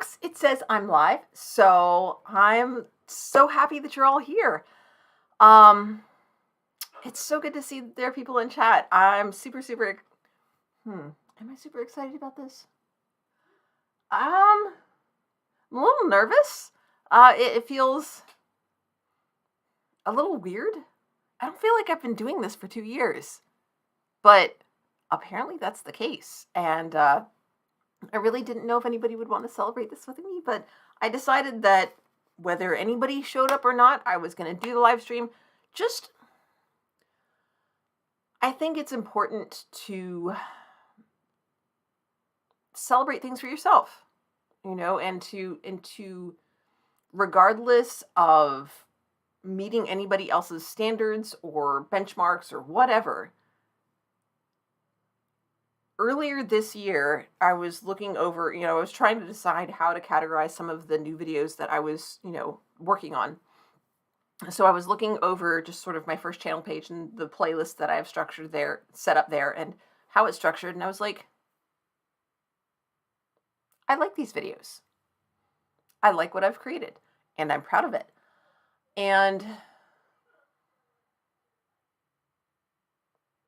folks, it says I'm live, so I'm so happy that you're all here. It's so good to see there are people in chat. I'm super am I super excited about this? I'm a little nervous. It feels a little weird. I don't feel like I've been doing this for 2 years, but apparently that's the case. And I really didn't know if anybody would want to celebrate this with me, but I decided that whether anybody showed up or not, I was going to do the live stream. I think it's important to celebrate things for yourself, and to regardless of meeting anybody else's standards or benchmarks or whatever. Earlier this year, I was looking over, I was trying to decide how to categorize some of the new videos that I was, working on. So I was looking over just sort of my first channel page and the playlist that I have structured there, set up there, and how it's structured. And I was like, I like these videos. I like what I've created, and I'm proud of it. And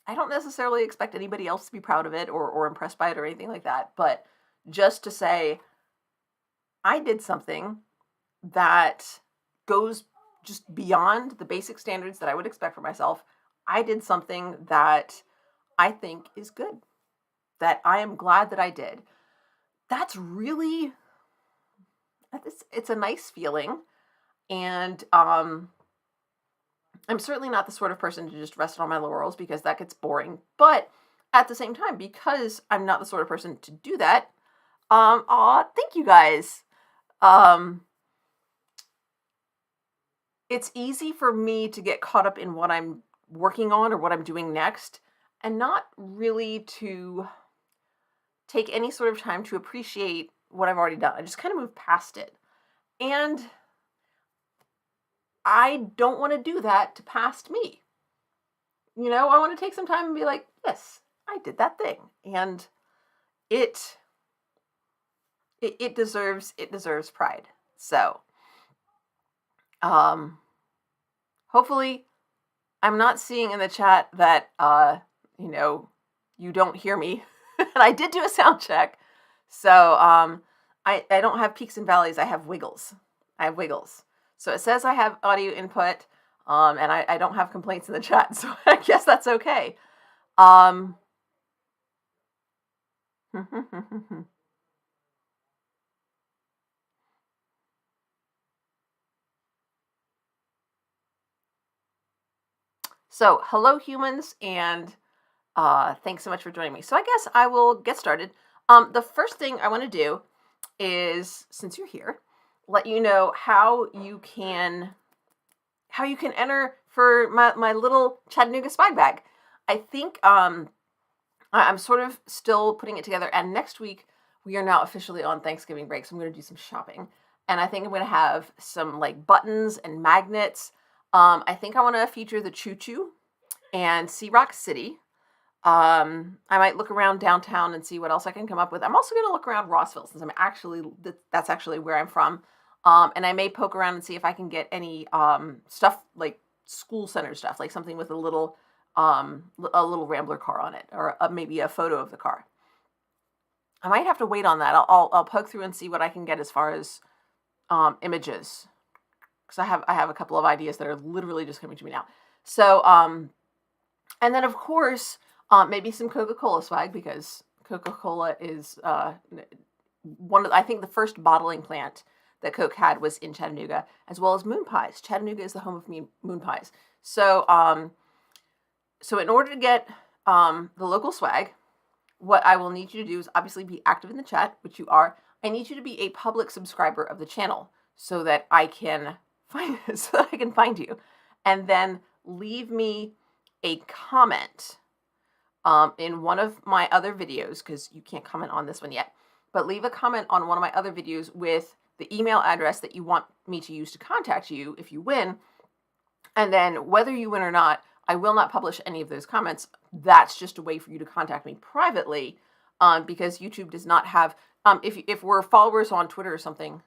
I don't necessarily expect anybody else to be proud of it or impressed by it or anything like that, but just to say, I did something that goes just beyond the basic standards that I would expect for myself. I did something that I think is good, that I am glad that I did. That's really, it's a nice feeling. And I'm certainly not the sort of person to just rest on my laurels, because that gets boring. But at the same time, because I'm not the sort of person to do that, thank you guys. It's easy for me to get caught up in what I'm working on or what I'm doing next, and not really to take any sort of time to appreciate what I've already done. I just kind of move past it. And I don't want to do that to past me. I want to take some time and be like, yes, I did that thing. And it deserves pride. So, hopefully I'm not seeing in the chat that, you don't hear me. And I did do a sound check. So, I don't have peaks and valleys. I have wiggles. So it says I have audio input, and I don't have complaints in the chat, so I guess that's okay. So, hello humans, and thanks so much for joining me. So I guess I will get started. The first thing I want to do is, since you're here, let you know how you can enter for my little Chattanooga swag bag. I think I'm sort of still putting it together, and next week we are now officially on Thanksgiving break, so I'm going to do some shopping, and I think I'm going to have some like buttons and magnets. I think I want to feature the Choo Choo and Sea Rock City. I might look around downtown and see what else I can come up with. I'm also going to look around Rossville, since that's actually where I'm from. And I may poke around and see if I can get any stuff like school center stuff, like something with a little Rambler car on it, or maybe a photo of the car. I might have to wait on that. I'll poke through and see what I can get as far as images, because I have a couple of ideas that are literally just coming to me now. So and then of course maybe some Coca-Cola swag, because Coca-Cola is I think the first bottling plant that Coke had was in Chattanooga, as well as moon pies. Chattanooga is the home of moon pies. So, so in order to get the local swag, what I will need you to do is obviously be active in the chat, which you are. I need you to be a public subscriber of the channel so that I can find you, and then leave me a comment in one of my other videos, because you can't comment on this one yet, but leave a comment on one of my other videos with the email address that you want me to use to contact you if you win. And then whether you win or not, I will not publish any of those comments. That's just a way for you to contact me privately, because YouTube does not have if we're followers on Twitter or something,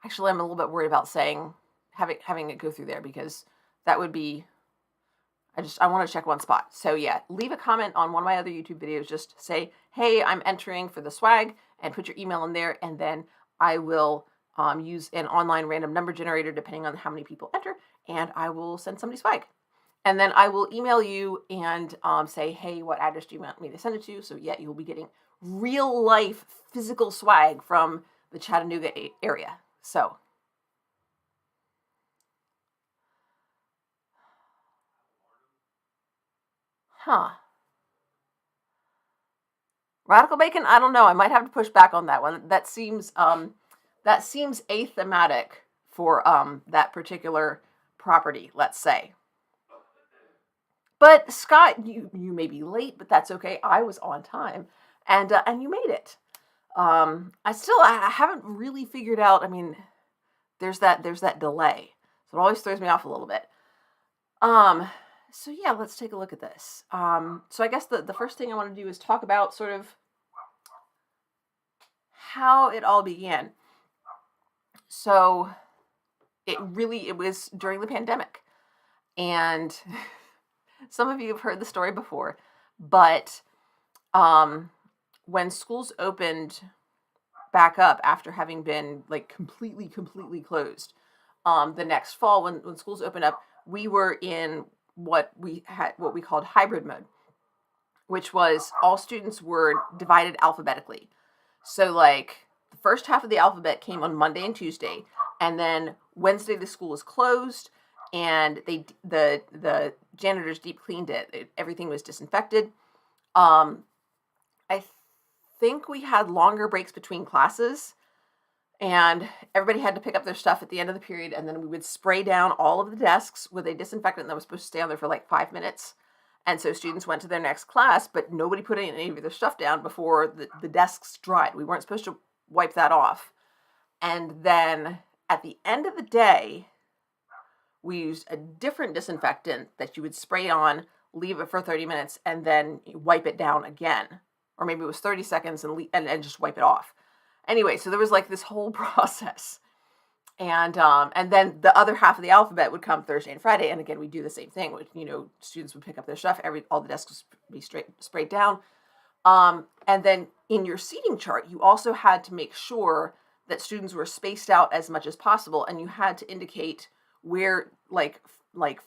actually, I'm a little bit worried about saying having it go through there, because that would be. I want to check one spot. So yeah, leave a comment on one of my other YouTube videos. Just say, hey, I'm entering for the swag, and put your email in there, and then I will use an online random number generator depending on how many people enter, and I will send somebody swag. And then I will email you and say, hey, what address do you want me to send it to? So yeah, you'll be getting real life physical swag from the Chattanooga area. So, Radical bacon? I don't know. I might have to push back on that one. That seems athematic for that particular property, let's say. But Scott, you may be late, but that's okay. I was on time, and you made it. I haven't really figured out. I mean, there's that delay, so it always throws me off a little bit. So yeah, let's take a look at this. So I guess the first thing I want to do is talk about sort of how it all began. So it was during the pandemic, and some of you have heard the story before, but when schools opened back up after having been like completely closed, the next fall when schools opened up, we were in what we called hybrid mode, which was all students were divided alphabetically. So like the first half of the alphabet came on Monday and Tuesday, and then Wednesday the school was closed, and the janitors deep cleaned it. Everything was disinfected. I think we had longer breaks between classes, and everybody had to pick up their stuff at the end of the period, and then we would spray down all of the desks with a disinfectant that was supposed to stay on there for like 5 minutes. And so students went to their next class, but nobody put any of their stuff down before the desks dried. We weren't supposed to wipe that off. And then at the end of the day, we used a different disinfectant that you would spray on, leave it for 30 minutes, and then wipe it down again. Or maybe it was 30 seconds and just wipe it off. Anyway, so there was like this whole process. And then the other half of the alphabet would come Thursday and Friday, and again we do the same thing. Students would pick up their stuff. All the desks would be sprayed down. And then in your seating chart, you also had to make sure that students were spaced out as much as possible, and you had to indicate where like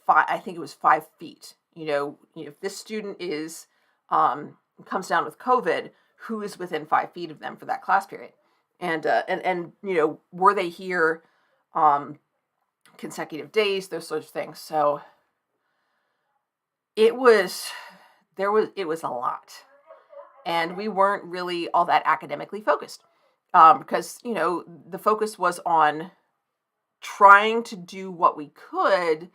five. I think it was 5 feet. If this student is comes down with COVID, who is within 5 feet of them for that class period, and were they here consecutive days, those sorts of things. So it was a lot, and we weren't really all that academically focused, because the focus was on trying to do what we could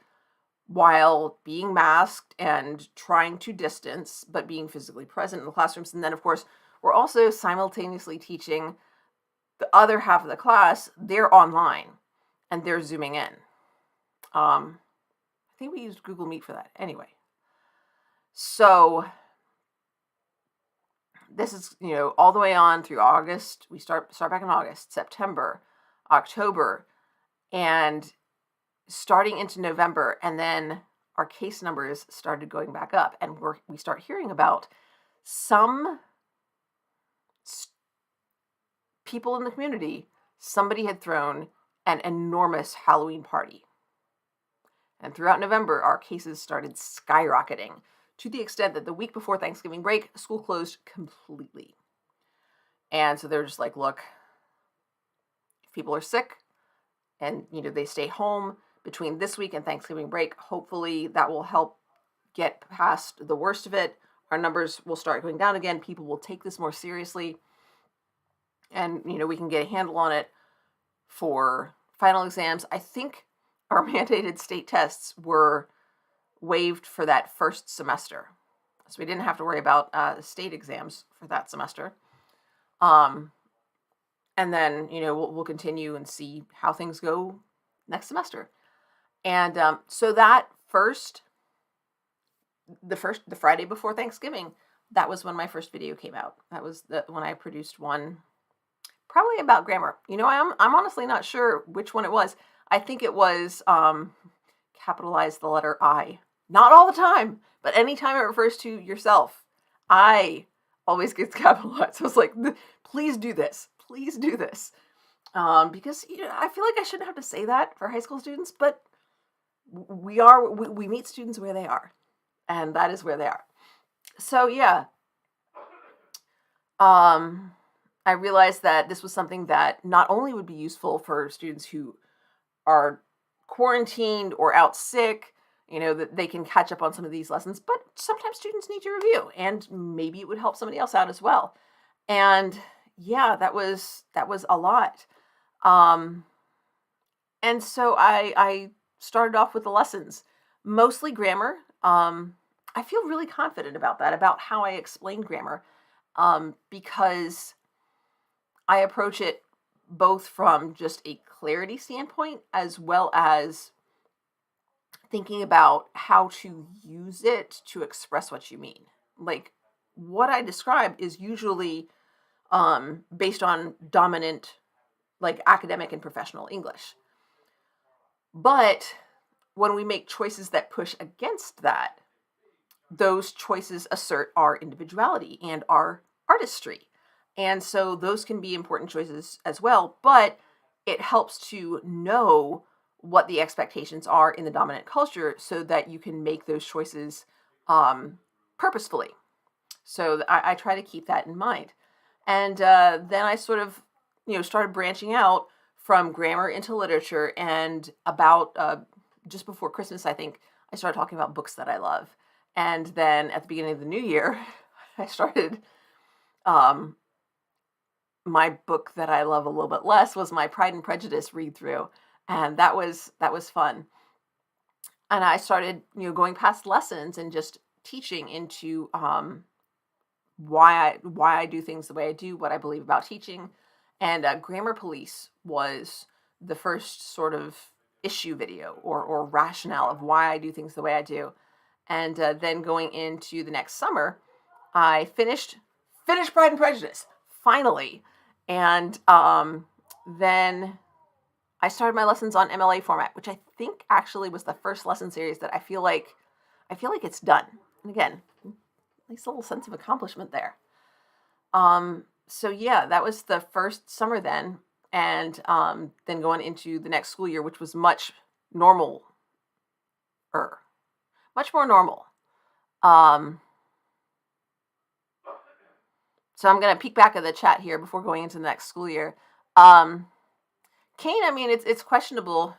while being masked and trying to distance, but being physically present in the classrooms. And then of course we're also simultaneously teaching the other half of the class. They're online and they're zooming in. I think we used Google Meet for that. Anyway, so this is, all the way on through August. We start back in August, September, October, and starting into November. And then our case numbers started going back up, and we start hearing about some people in the community. Somebody had thrown an enormous Halloween party. And throughout November, our cases started skyrocketing to the extent that the week before Thanksgiving break, school closed completely. And so they're just like, look, if people are sick and, they stay home between this week and Thanksgiving break, hopefully that will help get past the worst of it. Our numbers will start going down again. People will take this more seriously. And, we can get a handle on it for final exams. I think our mandated state tests were waived for that first semester, so we didn't have to worry about state exams for that semester. And then we'll continue and see how things go next semester. And so that the Friday before Thanksgiving, that was when my first video came out. That was when I produced one. probably about grammar. I'm honestly not sure which one it was. I think it was capitalize the letter I. Not all the time, but anytime it refers to yourself, I always gets capitalized. So I was like, please do this. Please do this. Because I feel like I shouldn't have to say that for high school students, but we meet students where they are, and that is where they are. So yeah, I realized that this was something that not only would be useful for students who are quarantined or out sick, that they can catch up on some of these lessons, but sometimes students need to review, and maybe it would help somebody else out as well. And yeah, that was a lot. Um, and so I started off with the lessons, mostly grammar. I feel really confident about that, about how I explain grammar, because I approach it both from just a clarity standpoint as well as thinking about how to use it to express what you mean. Like, what I describe is usually based on dominant, like, academic and professional English. But when we make choices that push against that, those choices assert our individuality and our artistry. And so those can be important choices as well, but it helps to know what the expectations are in the dominant culture so that you can make those choices purposefully. So I try to keep that in mind. And then I sort of, started branching out from grammar into literature. And about just before Christmas, I think, I started talking about books that I love. And then at the beginning of the new year, I started, my book that I love a little bit less was my Pride and Prejudice read through. And that was fun. And I started, going past lessons and just teaching into why I do things the way I do, what I believe about teaching. And Grammar Police was the first sort of issue video or rationale of why I do things the way I do. And then going into the next summer, I finished Pride and Prejudice, finally. And then I started my lessons on MLA format, which I think actually was the first lesson series that I feel like it's done. And again, nice little sense of accomplishment there. So yeah, that was the first summer then. And then going into the next school year, which was much more normal. So I'm going to peek back at the chat here before going into the next school year. Kane, I mean, it's questionable.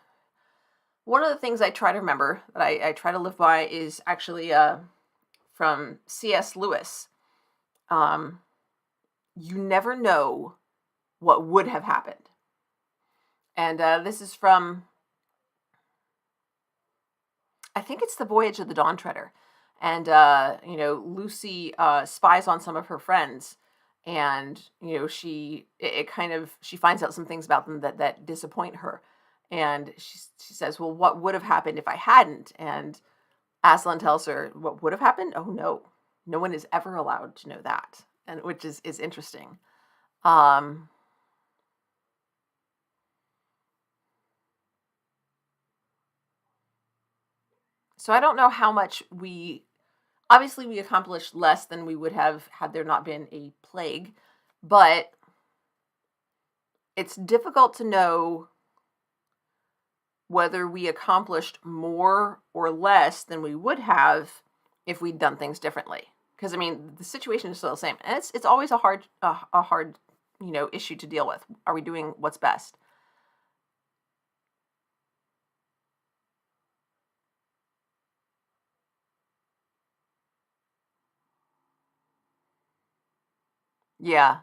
One of the things I try to remember, that I try to live by, is actually from C.S. Lewis. You never know what would have happened. And this is from, I think it's The Voyage of the Dawn Treader. And, Lucy spies on some of her friends. And, she finds out some things about them that disappoint her. And she says, well, what would have happened if I hadn't? And Aslan tells her, what would have happened? Oh, no. No one is ever allowed to know that. And which is interesting. So I don't know how much obviously we accomplished less than we would have had there not been a plague, but it's difficult to know whether we accomplished more or less than we would have if we'd done things differently. Because I mean, the situation is still the same, and it's always a hard issue to deal with. Are we doing what's best? Yeah,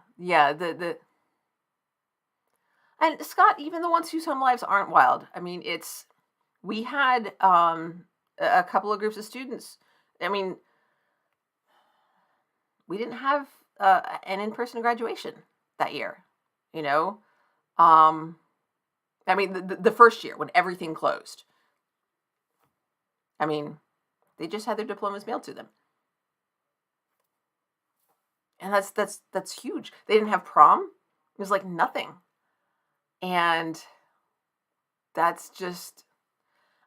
and Scott, even the ones whose home lives aren't wild. I mean, we had a couple of groups of students. I mean, we didn't have an in-person graduation that year. I mean, the first year when everything closed. I mean, they just had their diplomas mailed to them. And that's huge. They didn't have prom. It was like nothing. And that's just,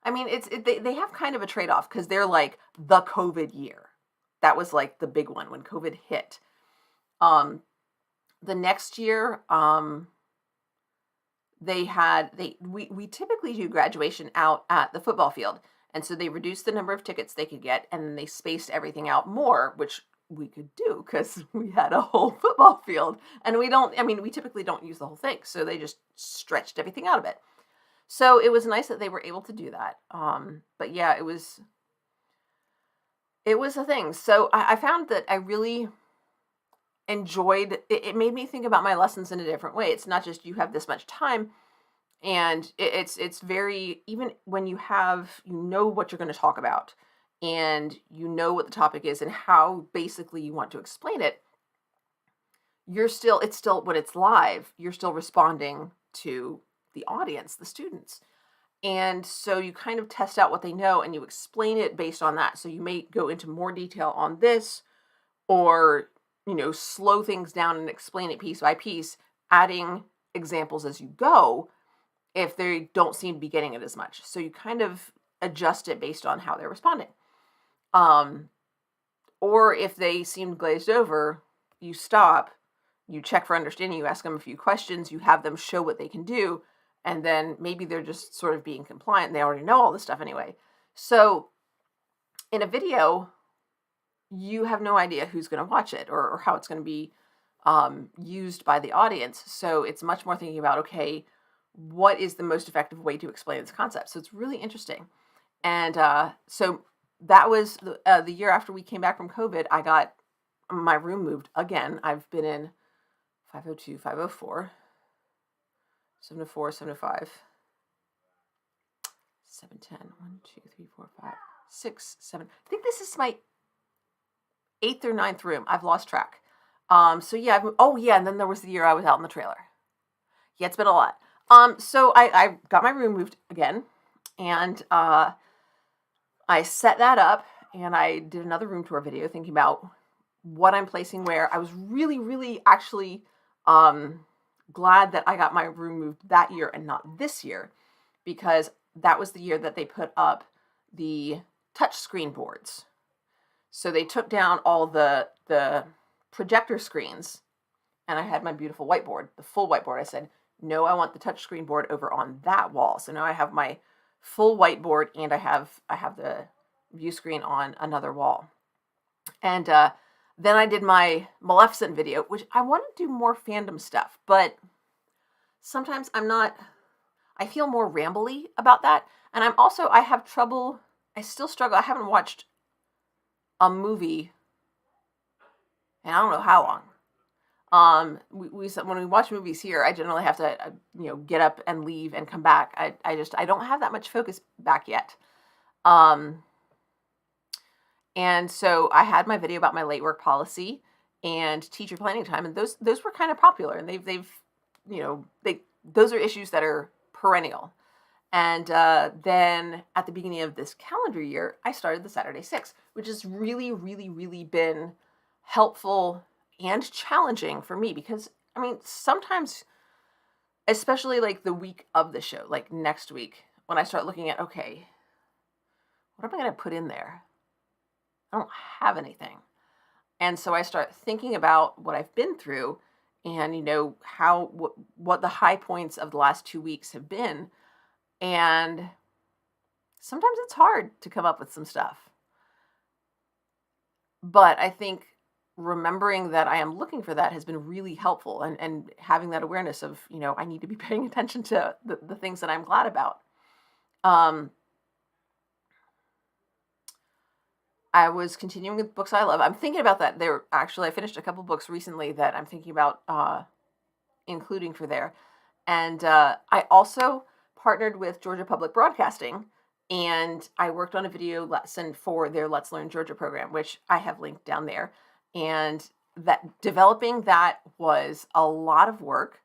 I mean, they have kind of a trade-off because they're like the COVID year. That was like the big one when COVID hit. The next year, we typically do graduation out at the football field. And so they reduced the number of tickets they could get, and then they spaced everything out more, which we could do because we had a whole football field. And we typically don't use the whole thing. So they just stretched everything out of it. So it was nice that they were able to do that. But yeah, it was a thing. So I found that I really enjoyed it. It made me think about my lessons in a different way. It's not just you have this much time, and it's very, even when you know what you're going to talk about, and you know what the topic is and how basically you want to explain it, it's still when it's live, you're still responding to the audience, the students. And so you kind of test out what they know and you explain it based on that. So you may go into more detail on this, or slow things down and explain it piece by piece, adding examples as you go if they don't seem to be getting it as much. So you kind of adjust it based on how they're responding. Or if they seem glazed over, you stop, you check for understanding, you ask them a few questions, you have them show what they can do, and then maybe they're just sort of being compliant. They already know all this stuff anyway. So in a video, you have no idea who's going to watch it or how it's going to be used by the audience. So it's much more thinking about, okay, what is the most effective way to explain this concept? So it's really interesting. And so that was the year after we came back from COVID. I got my room moved again. I've been in 502, 504, 704, 705, 710, 1, 2, 3, 4, 5, 6, 7. I think this is my 8th or 9th room. I've lost track. So yeah, and then there was the year I was out in the trailer. Yeah, it's been a lot. So I got my room moved again, and I set that up, and I did another room tour video thinking about what I'm placing where. I was really, really actually glad that I got my room moved that year and not this year, because that was the year that they put up the touch screen boards. So they took down all the projector screens, and I had my beautiful whiteboard, the full whiteboard. I said, no, I want the touch screen board over on that wall. So now I have my full whiteboard, and I have the view screen on another wall. And then I did my Maleficent video, which I want to do more fandom stuff, but sometimes I feel more rambly about that. And I have trouble, I still struggle. I haven't watched a movie and I don't know how long. When we watch movies here, I generally have to, get up and leave and come back. I don't have that much focus back yet. And so I had my video about my late work policy and teacher planning time, and those were kind of popular, and those are issues that are perennial. And then at the beginning of this calendar year, I started the Saturday 6, which has really, really, really been helpful and challenging for me, because sometimes, especially like the week of the show, like next week, when I start looking at, okay, what am I going to put in there? I don't have anything. And so I start thinking about what I've been through and, what the high points of the last 2 weeks have been. And sometimes it's hard to come up with some stuff. But I think remembering that I am looking for that has been really helpful, and having that awareness of, I need to be paying attention to the things that I'm glad about. I was continuing with books I love. I'm thinking about that. I finished a couple books recently that I'm thinking about including for there. And I also partnered with Georgia Public Broadcasting, and I worked on a video lesson for their Let's Learn Georgia program, which I have linked down there. And developing that was a lot of work,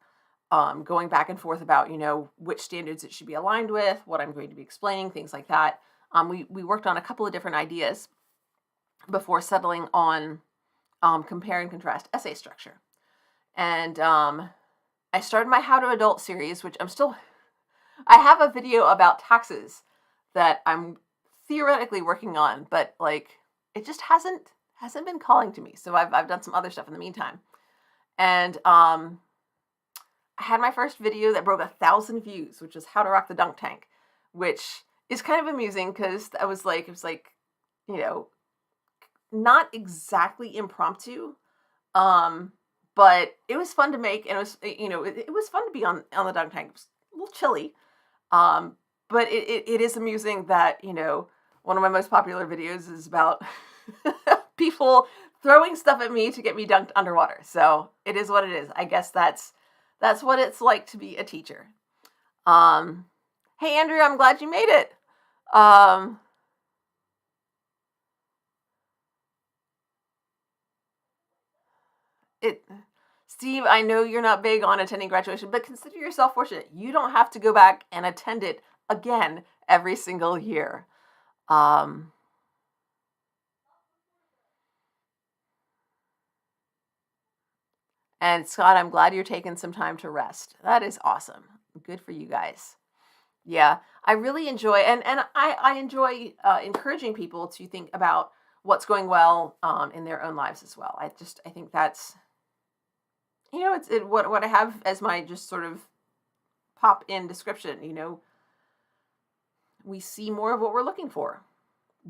going back and forth about, which standards it should be aligned with, what I'm going to be explaining, things like that. We worked on a couple of different ideas before settling on compare and contrast essay structure. And I started my How to Adult series, which I have a video about taxes that I'm theoretically working on, but like it just hasn't been calling to me. So I've done some other stuff in the meantime. And I had my first video that broke 1,000 views, which is how to rock the dunk tank, which is kind of amusing because it was like, you know, not exactly impromptu, but it was fun to make, and it was, it was fun to be on the dunk tank. It was a little chilly, but it is amusing that, one of my most popular videos is about people throwing stuff at me to get me dunked underwater. So it is what it is. I guess that's what it's like to be a teacher. Hey Andrew, I'm glad you made it. Steve, I know you're not big on attending graduation, but consider yourself fortunate. You don't have to go back and attend it again every single year. And Scott, I'm glad you're taking some time to rest. That is awesome. Good for you guys. Yeah, I really enjoy, and I enjoy encouraging people to think about what's going well in their own lives as well. I think that's, it's what I have as my just sort of pop in description. We see more of what we're looking for,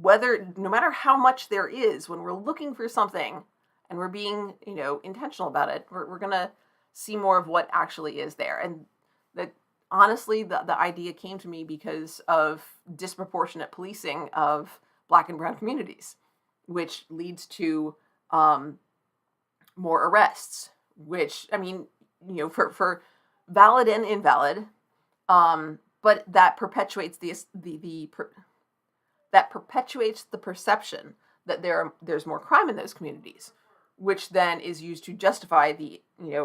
no matter how much there is, when we're looking for something and we're being, intentional about it, we're gonna see more of what actually is there. And that, honestly, the idea came to me because of disproportionate policing of Black and brown communities, which leads to more arrests, which, I mean, for valid and invalid, but that perpetuates that perpetuates the perception that there's more crime in those communities, which then is used to justify the,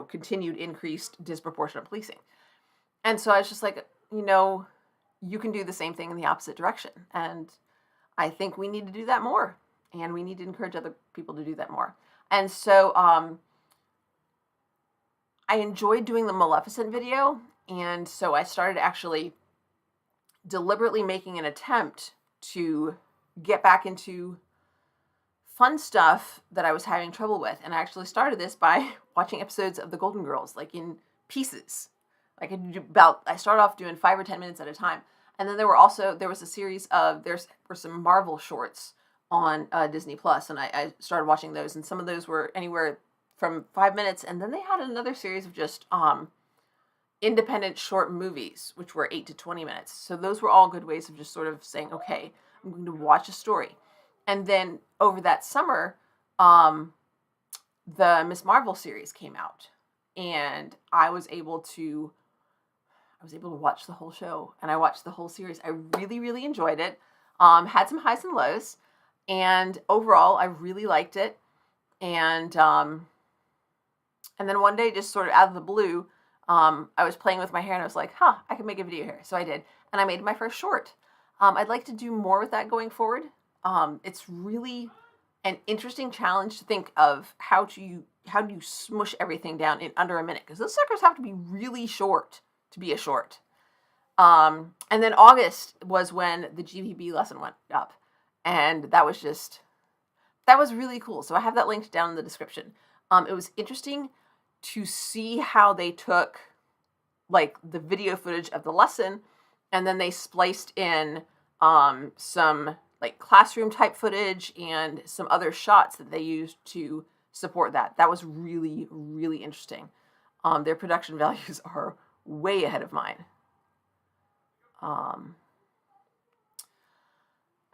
continued increased disproportionate policing. And so I was just like, you can do the same thing in the opposite direction. And I think we need to do that more. And we need to encourage other people to do that more. And so I enjoyed doing the Maleficent video. And so I started actually deliberately making an attempt to get back into fun stuff that I was having trouble with. And I actually started this by watching episodes of The Golden Girls, like in pieces. Like I started off doing 5 or 10 minutes at a time. And then there was a series of, there were some Marvel shorts on Disney Plus, and I started watching those, and some of those were anywhere from 5 minutes, and then they had another series of just independent short movies, which were 8 to 20 minutes. So those were all good ways of just sort of saying, okay, I'm going to watch a story. And then over that summer, the Miss Marvel series came out, and I was able to watch the whole show, and I watched the whole series. I really, really enjoyed it. Had some highs and lows, and overall, I really liked it. And then one day, just sort of out of the blue, I was playing with my hair, and I was like, I can make a video here. So I did, and I made my first short. I'd like to do more with that going forward. It's really an interesting challenge to think of how do you smush everything down in under a minute, because those suckers have to be really short to be a short. And then August was when the GPB lesson went up, and that was really cool. So I have that linked down in the description. It was interesting to see how they took like the video footage of the lesson, and then they spliced in some like classroom type footage and some other shots that they used to support that. That was really, really interesting. Their production values are way ahead of mine.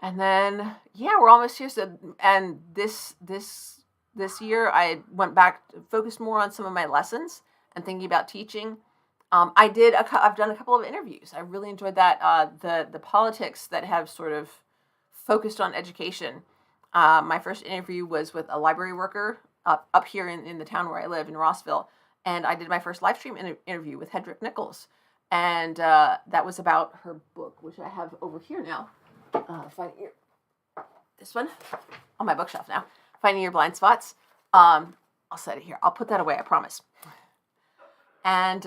And then, yeah, we're almost here. So, and this year I went back, focused more on some of my lessons and thinking about teaching. I've done a couple of interviews. I really enjoyed that. The politics that have sort of focused on education. My first interview was with a library worker up here in the town where I live in Rossville. And I did my first live stream interview with Hedrick Nichols. And that was about her book, which I have over here now. This one on my bookshelf now. Finding Your Blind Spots. I'll set it here. I'll put that away, I promise. And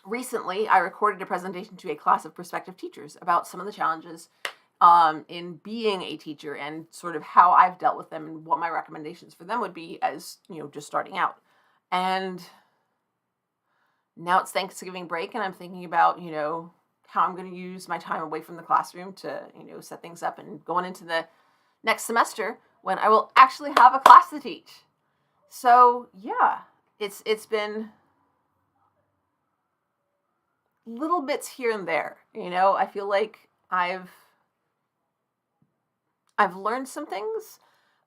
recently, I recorded a presentation to a class of prospective teachers about some of the challenges in being a teacher and sort of how I've dealt with them and what my recommendations for them would be as, just starting out. And now it's Thanksgiving break, and I'm thinking about, how I'm going to use my time away from the classroom to, set things up and going into the next semester when I will actually have a class to teach. So yeah, it's been little bits here and there. I feel like I've learned some things,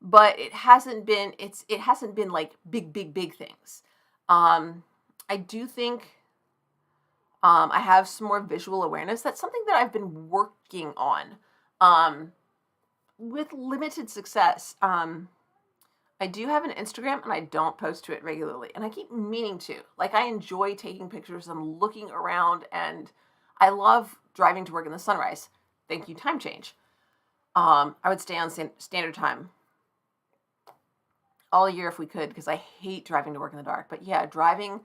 but it hasn't been like big things. I do think I have some more visual awareness. That's something that I've been working on with limited success. I do have an Instagram, and I don't post to it regularly, and I keep meaning to. Like, I enjoy taking pictures and looking around, and I love driving to work in the sunrise. Thank you, time change. I would stay on standard time all year if we could, because I hate driving to work in the dark. But yeah, driving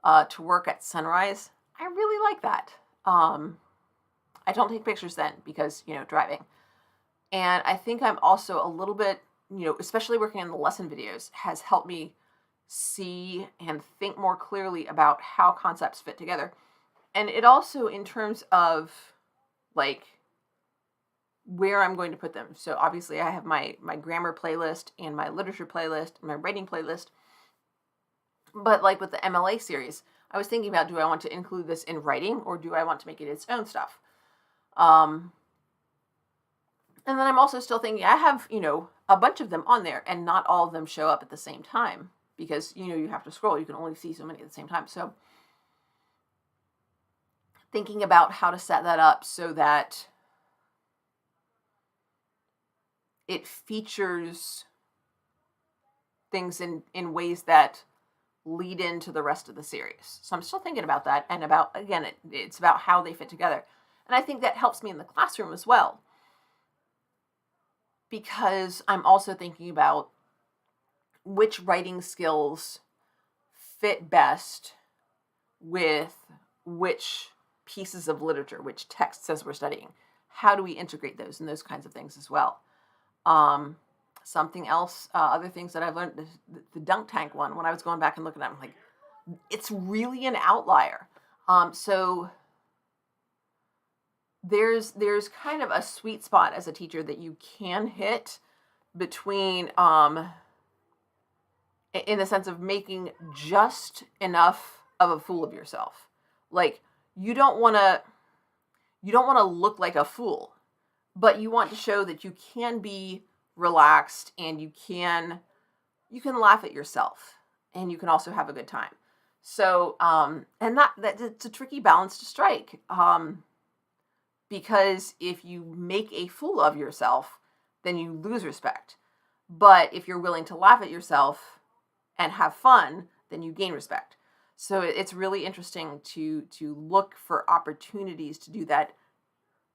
to work at sunrise, I really like that. I don't take pictures then because, driving. And I think I'm also a little bit, especially working on the lesson videos, has helped me see and think more clearly about how concepts fit together. And it also, in terms of like where I'm going to put them. So obviously I have my grammar playlist and my literature playlist and my writing playlist. But like with the MLA series, I was thinking about, do I want to include this in writing or do I want to make it its own stuff? And then I'm also still thinking, I have, a bunch of them on there, and not all of them show up at the same time because, you have to scroll. You can only see so many at the same time. So thinking about how to set that up so that it features things in ways that lead into the rest of the series. So I'm still thinking about that, and about, again, it's about how they fit together. And I think that helps me in the classroom as well, because I'm also thinking about which writing skills fit best with which pieces of literature, which texts as we're studying. How do we integrate those and those kinds of things as well? Something else, other things that I've learned, the dunk tank one, when I was going back and looking at it, I'm like, it's really an outlier. So there's kind of a sweet spot as a teacher that you can hit between, in the sense of making just enough of a fool of yourself. Like, you don't want to look like a fool, but you want to show that you can be relaxed and you can laugh at yourself, and you can also have a good time. So, and that it's a tricky balance to strike. Because if you make a fool of yourself, then you lose respect. But if you're willing to laugh at yourself and have fun, then you gain respect. So it's really interesting to look for opportunities to do that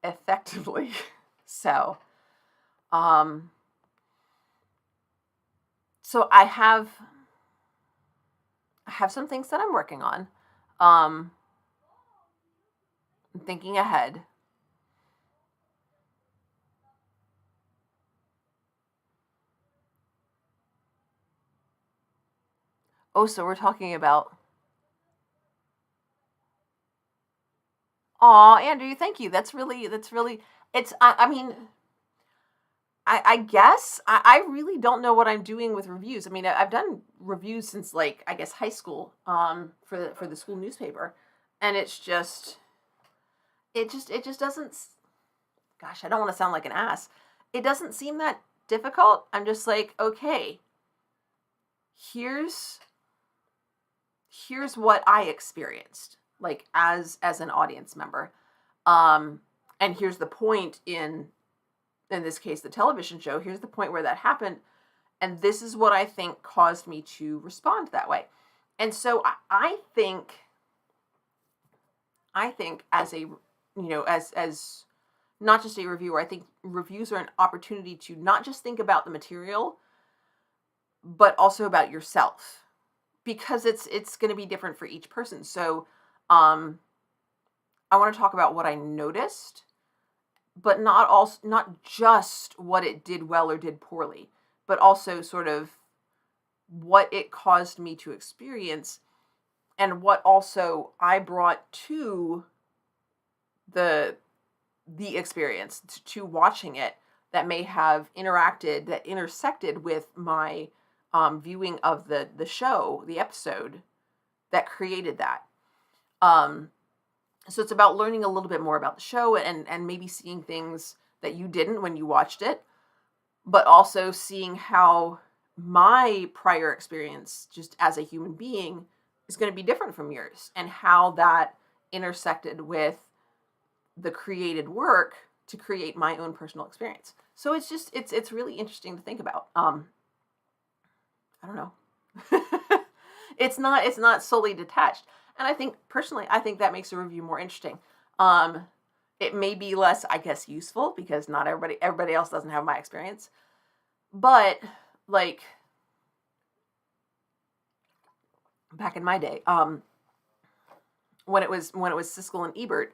effectively. So, so I have some things that I'm working on. I'm thinking ahead. Oh, so we're talking about... Aw, Andrew, thank you. That's really, it's, I mean, I guess, I really don't know what I'm doing with reviews. I mean, I've done reviews since, like, I guess high school, for the school newspaper. And it's just, it just doesn't, gosh, I don't want to sound like an ass. It doesn't seem that difficult. I'm just like, okay, here's what I experienced, like, as an audience member. And here's the point in this case, the television show, here's the point where that happened. And this is what I think caused me to respond that way. And so I think as a, as not just a reviewer, I think reviews are an opportunity to not just think about the material, but also about yourself. because it's going to be different for each person. So, um, I want to talk about what I noticed, but not just what it did well or did poorly, but also sort of what it caused me to experience and what also I brought to the the experience to watching it that may have that intersected with my viewing of the show, the episode that created that. Um, so it's about learning a little bit more about the show and maybe seeing things that you didn't when you watched it, but also seeing how my prior experience just as a human being is going to be different from yours and how that intersected with the created work to create my own personal experience. So it's really interesting to think about. I don't know. It's not solely detached. And I think personally, I think that makes a review more interesting. Um it may be less, I guess, useful because not everybody else doesn't have my experience. But like back in my day, when it was Siskel and Ebert,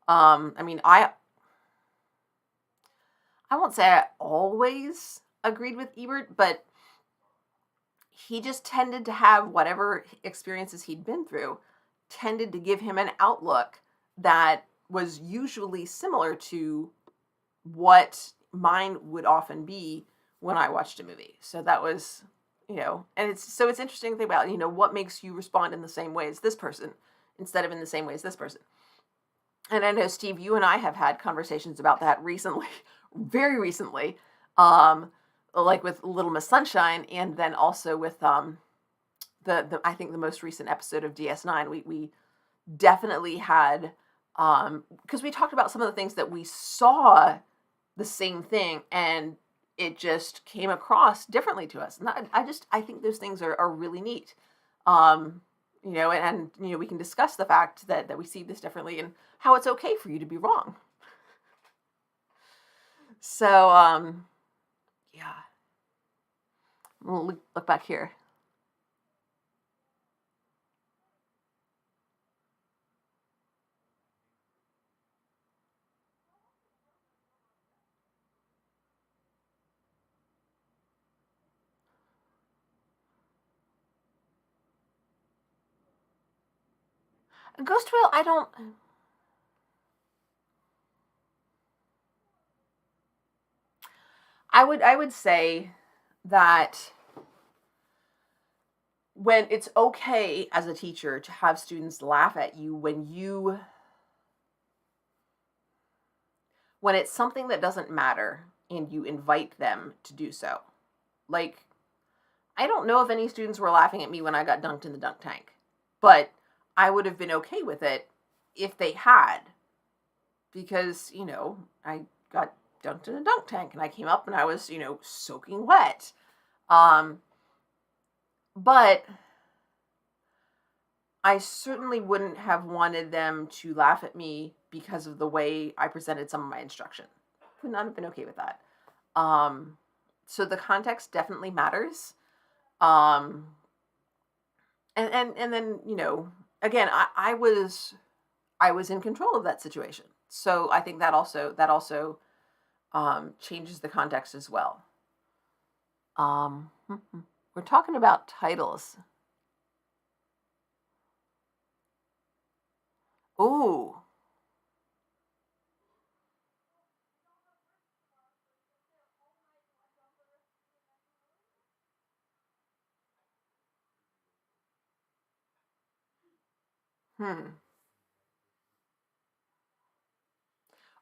I mean, I won't say I always agreed with Ebert, but he just tended to have whatever experiences he'd been through tended to give him an outlook that was usually similar to what mine would often be when I watched a movie. So that was, and it's interesting to think about, what makes you respond in the same way as this person instead of in the same way as this person. And I know, Steve, you and I have had conversations about that recently, very recently, like with Little Miss Sunshine, and then also with the I think the most recent episode of DS9. We definitely had, because we talked about some of the things that we saw the same thing, and it just came across differently to us. And I think those things are really neat. And we can discuss the fact that we see this differently and how it's okay for you to be wrong. So, yeah. We'll look back here. Ghost Whale, I would say that when it's okay as a teacher to have students laugh at you when it's something that doesn't matter and you invite them to do so. Like, I don't know if any students were laughing at me when I got dunked in the dunk tank, but I would have been okay with it if they had, because, I got dunked in a dunk tank and I came up and I was, soaking wet. But I certainly wouldn't have wanted them to laugh at me because of the way I presented some of my instruction. Would not have been okay with that. So the context definitely matters. Um, and then, again, I was in control of that situation. So I think that also changes the context as well. We're talking about titles. Ooh. Hmm.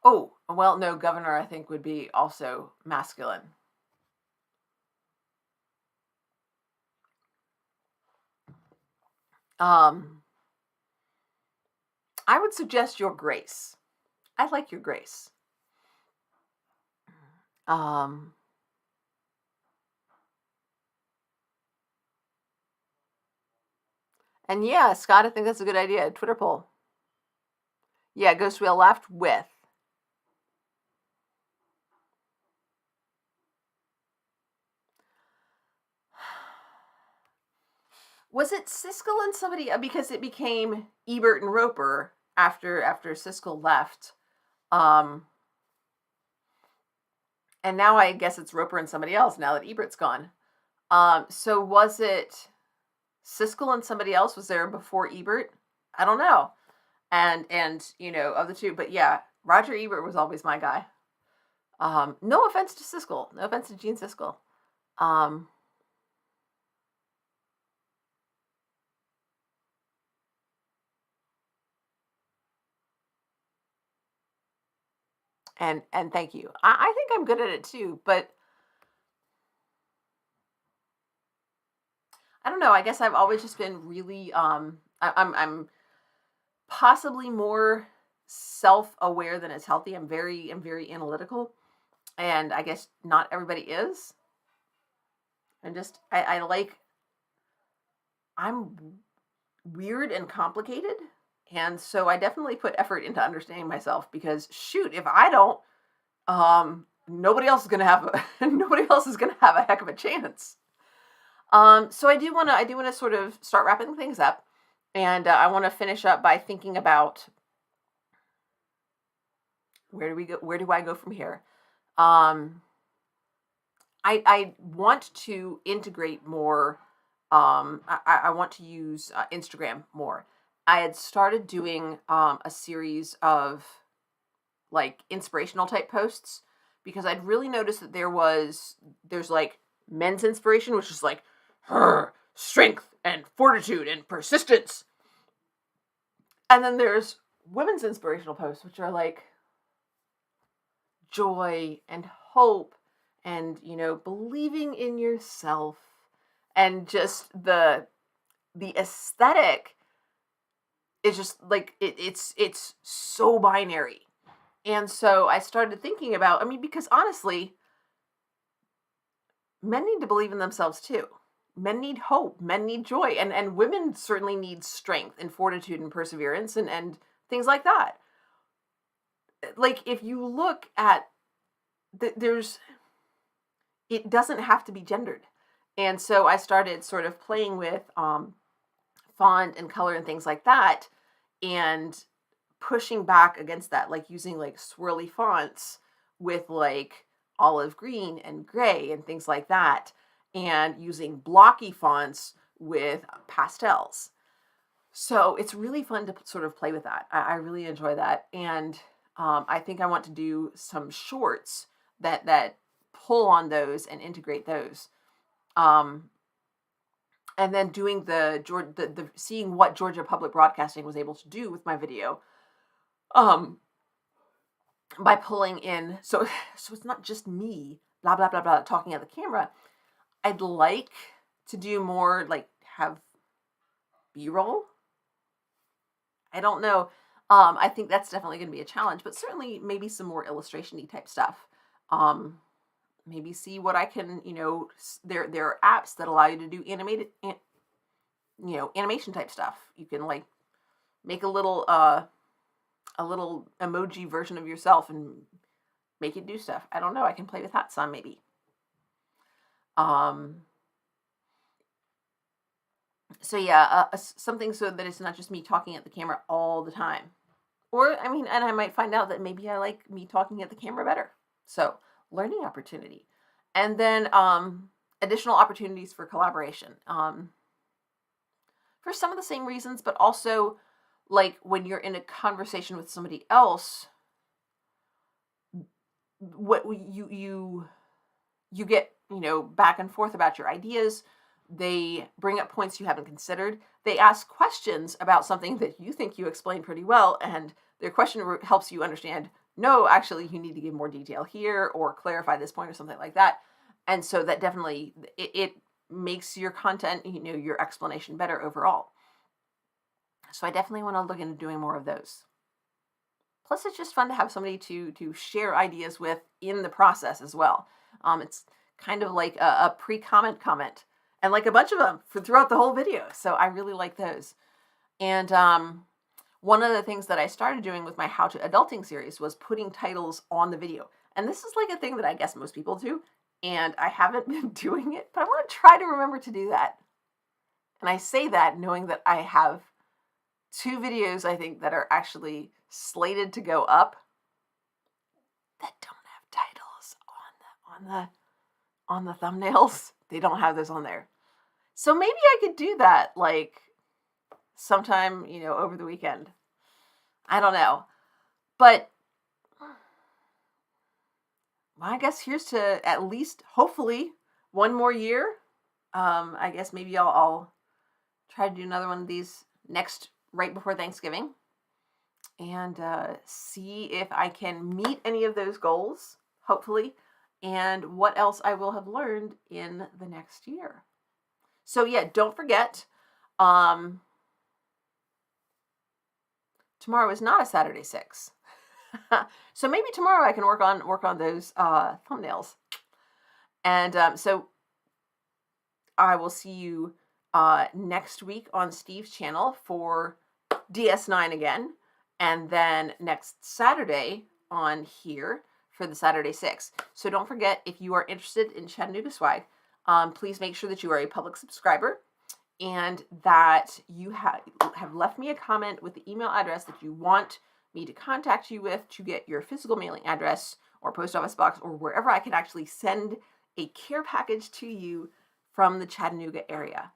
Oh, well, no, governor, I think, would be also masculine. Um, I would suggest Your Grace. I like Your Grace. Um, and yeah, Scott, I think that's a good idea. Twitter poll. Yeah, Ghost Wheel laughed with. Was it Siskel and somebody? Because it became Ebert and Roper after Siskel left. Um, and now I guess it's Roper and somebody else now that Ebert's gone. So was it Siskel and somebody else? Was there before Ebert? I don't know. And of the two, but yeah, Roger Ebert was always my guy. No offense to Siskel, no offense to Gene Siskel. Um, and thank you. I think I'm good at it too, but I don't know. I guess I've always just been really I'm possibly more self-aware than is healthy. I'm very analytical, and I guess not everybody is. And just I like I'm weird and complicated, and so I definitely put effort into understanding myself because shoot, if I don't, nobody else is gonna have nobody else is gonna have a heck of a chance. So I do wanna sort of start wrapping things up, and I want to finish up by thinking about where do we go? Where do I go from here? Um, I want to integrate more. I want to use Instagram more. I had started doing a series of like inspirational type posts because I'd really noticed that there's like men's inspiration, which is like strength and fortitude and persistence, and then there's women's inspirational posts, which are like joy and hope and believing in yourself, and just the aesthetic is just like it's so binary. And so I started thinking about, I mean, because honestly, men need to believe in themselves too. Men need hope, men need joy, and women certainly need strength and fortitude and perseverance and things like that. Like if you look at there's it doesn't have to be gendered. And so I started sort of playing with font and color and things like that, and pushing back against that, like using like swirly fonts with like olive green and gray and things like that, and using blocky fonts with pastels. So it's really fun to sort of play with that. I really enjoy that. And I think I want to do some shorts that pull on those and integrate those. Um, and then doing the seeing what Georgia Public Broadcasting was able to do with my video, um, by pulling in, so it's not just me blah blah blah blah talking at the camera. I'd like to do more like have B-roll. I don't know. I think that's definitely going to be a challenge, but certainly maybe some more illustration-y type stuff. Um, Maybe see what I can, there are apps that allow you to do animation type stuff. You can like make a little emoji version of yourself and make it do stuff. I don't know. I can play with that some maybe. Um, so yeah, something so that it's not just me talking at the camera all the time. Or I mean, and I might find out that maybe I like me talking at the camera better. So learning opportunity, and then additional opportunities for collaboration. For some of the same reasons, but also like when you're in a conversation with somebody else, what you get back and forth about your ideas. They bring up points you haven't considered. They ask questions about something that you think you explained pretty well, and their question helps you understand, no, actually you need to give more detail here or clarify this point or something like that. And so that definitely it makes your content, your explanation better overall. So I definitely want to look into doing more of those. Plus, it's just fun to have somebody to share ideas with in the process as well. It's kind of like a pre-comment comment, and like a bunch of them throughout the whole video. So I really like those. And one of the things that I started doing with my How to Adulting series was putting titles on the video. And this is like a thing that I guess most people do, and I haven't been doing it, but I want to try to remember to do that. And I say that knowing that I have 2 videos, I think, that are actually slated to go up that don't have titles on the thumbnails. They don't have those on there. So maybe I could do that like sometime, over the weekend. I don't know. But well, I guess here's to at least hopefully one more year. I guess maybe I'll try to do another one of these right before Thanksgiving, and see if I can meet any of those goals, hopefully, and what else I will have learned in the next year. So yeah, don't forget, tomorrow is not a Saturday 6. So maybe tomorrow I can work on those thumbnails. And so I will see you next week on Steve's channel for DS9 again, and then next Saturday on here for the Saturday 6. So don't forget, if you are interested in Chattanooga swag, please make sure that you are a public subscriber and that you have left me a comment with the email address that you want me to contact you with to get your physical mailing address or post office box or wherever I can actually send a care package to you from the Chattanooga area.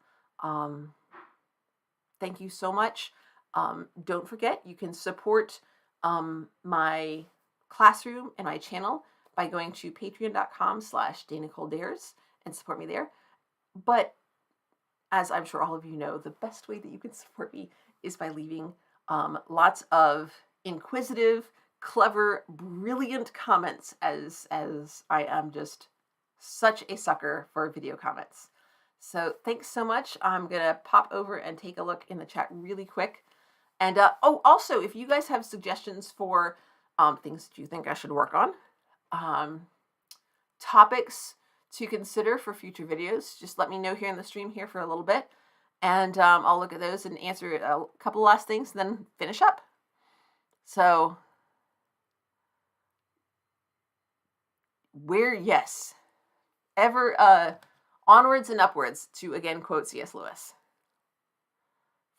Thank you so much. Don't forget, you can support my classroom and my channel by going to patreon.com/DanaColeDares and support me there. But as I'm sure all of you know, the best way that you can support me is by leaving lots of inquisitive, clever, brilliant comments, as I am just such a sucker for video comments. So thanks so much. I'm going to pop over and take a look in the chat really quick. And also, if you guys have suggestions for things that you think I should work on, topics to consider for future videos, just let me know here in the stream here for a little bit. And I'll look at those and answer a couple last things and then finish up. So, yes, ever onwards and upwards, to again quote C.S. Lewis.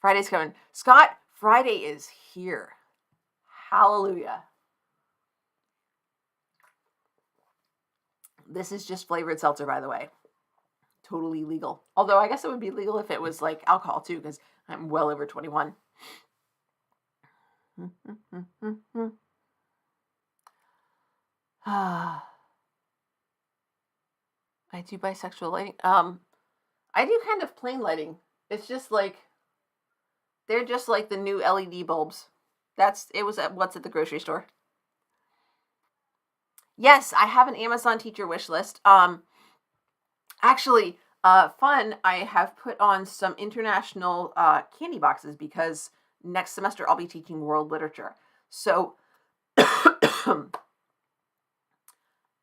Friday's coming. Scott, Friday is here. Hallelujah. This is just flavored seltzer, by the way. Totally legal. Although I guess it would be legal if it was like alcohol too, because I'm well over 21. I do bisexual lighting. I do kind of plain lighting. It's just like, they're just like the new LED bulbs. It was at what's at the grocery store. Yes, I have an Amazon teacher wish list. Actually, fun, I have put on some international candy boxes because next semester I'll be teaching world literature. So,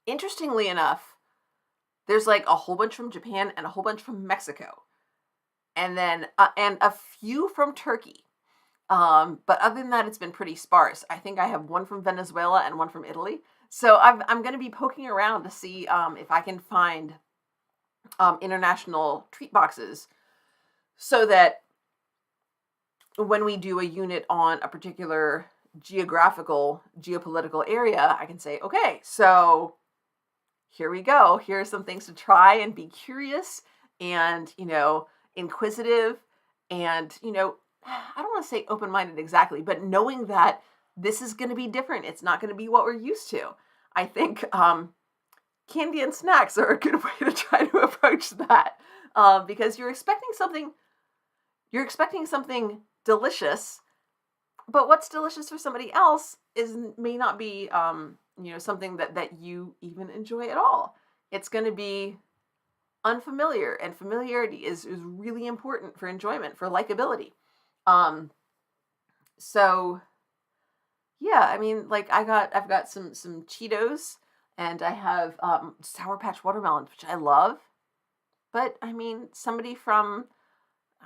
interestingly enough, there's like a whole bunch from Japan and a whole bunch from Mexico. And then, and a few from Turkey. But other than that, it's been pretty sparse. I think I have one from Venezuela and one from Italy. So I'm going to be poking around to see if I can find international treat boxes so that when we do a unit on a particular geopolitical area, I can say, okay, so here we go. Here are some things to try and be curious and, inquisitive and, I don't want to say open-minded exactly, but knowing that this is going to be different. It's not going to be what we're used to. I think candy and snacks are a good way to try to approach that because you're expecting something delicious, but what's delicious for somebody else may not be something that you even enjoy at all. It's going to be unfamiliar, and familiarity is really important for enjoyment, for likability. So yeah, I mean, like I've got some Cheetos, and I have Sour Patch watermelons, which I love. But I mean, somebody from,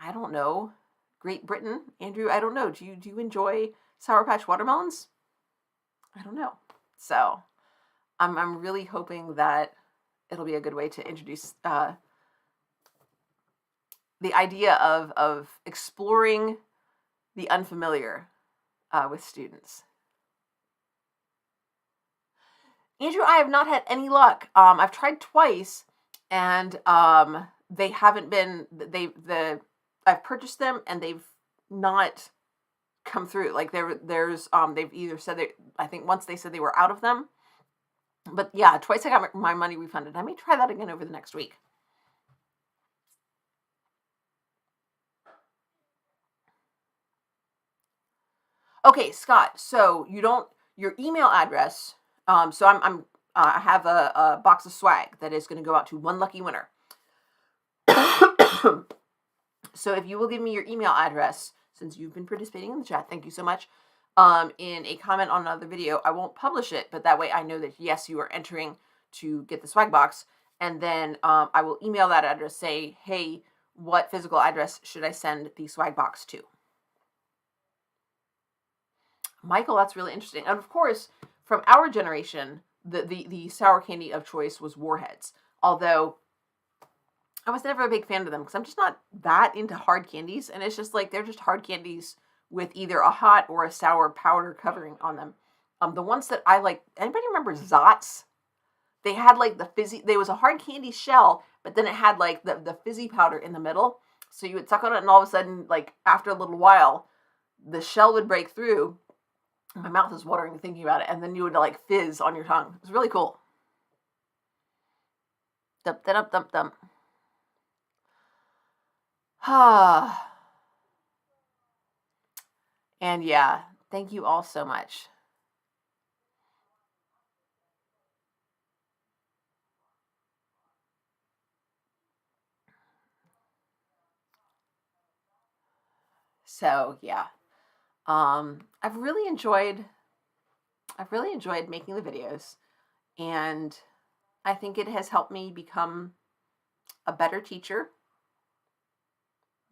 I don't know, Great Britain, Andrew, I don't know. Do you enjoy Sour Patch watermelons? I don't know. So I'm really hoping that it'll be a good way to introduce the idea of exploring the unfamiliar with students. Andrew, I have not had any luck. I've tried twice, and they haven't been. I've purchased them, and they've not come through. Like they've either said I think once they said they were out of them, but yeah, twice I got my money refunded. I may try that again over the next week. Okay, Scott. So your email address. So I have a box of swag that is going to go out to one lucky winner. So if you will give me your email address, since you've been participating in the chat, thank you so much. In a comment on another video, I won't publish it, but that way I know that yes, you are entering to get the swag box, and then I will email that address, say, hey, what physical address should I send the swag box to? Michael, that's really interesting. And of course, from our generation, the sour candy of choice was Warheads. Although I was never a big fan of them because I'm just not that into hard candies, and it's just like they're just hard candies with either a hot or a sour powder covering on them. The ones that I like, anybody remember Zots? They had like the fizzy. There was a hard candy shell, but then it had like the fizzy powder in the middle. So you would suck on it, and all of a sudden, like after a little while, the shell would break through. My mouth is watering thinking about it, and then you would like fizz on your tongue. It was really cool. Dump, dump, dump, dump. And yeah, thank you all so much. So yeah, I've really enjoyed making the videos, and I think it has helped me become a better teacher,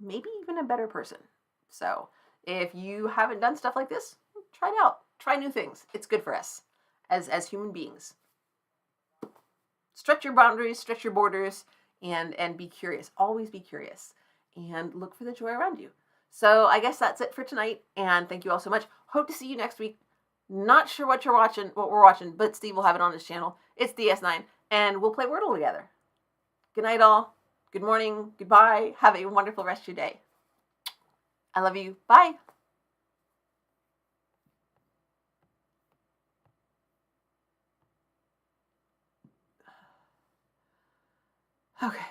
maybe even a better person. So if you haven't done stuff like this, try it out. Try new things. It's good for us as human beings. Stretch your boundaries, stretch your borders, and be curious. Always be curious and look for the joy around you. So I guess that's it for tonight, and thank you all so much. Hope to see you next week. Not sure what we're watching, but Steve will have it on his channel. It's DS9, and we'll play Wordle together. Good night, all. Good morning. Goodbye. Have a wonderful rest of your day. I love you. Bye. Okay.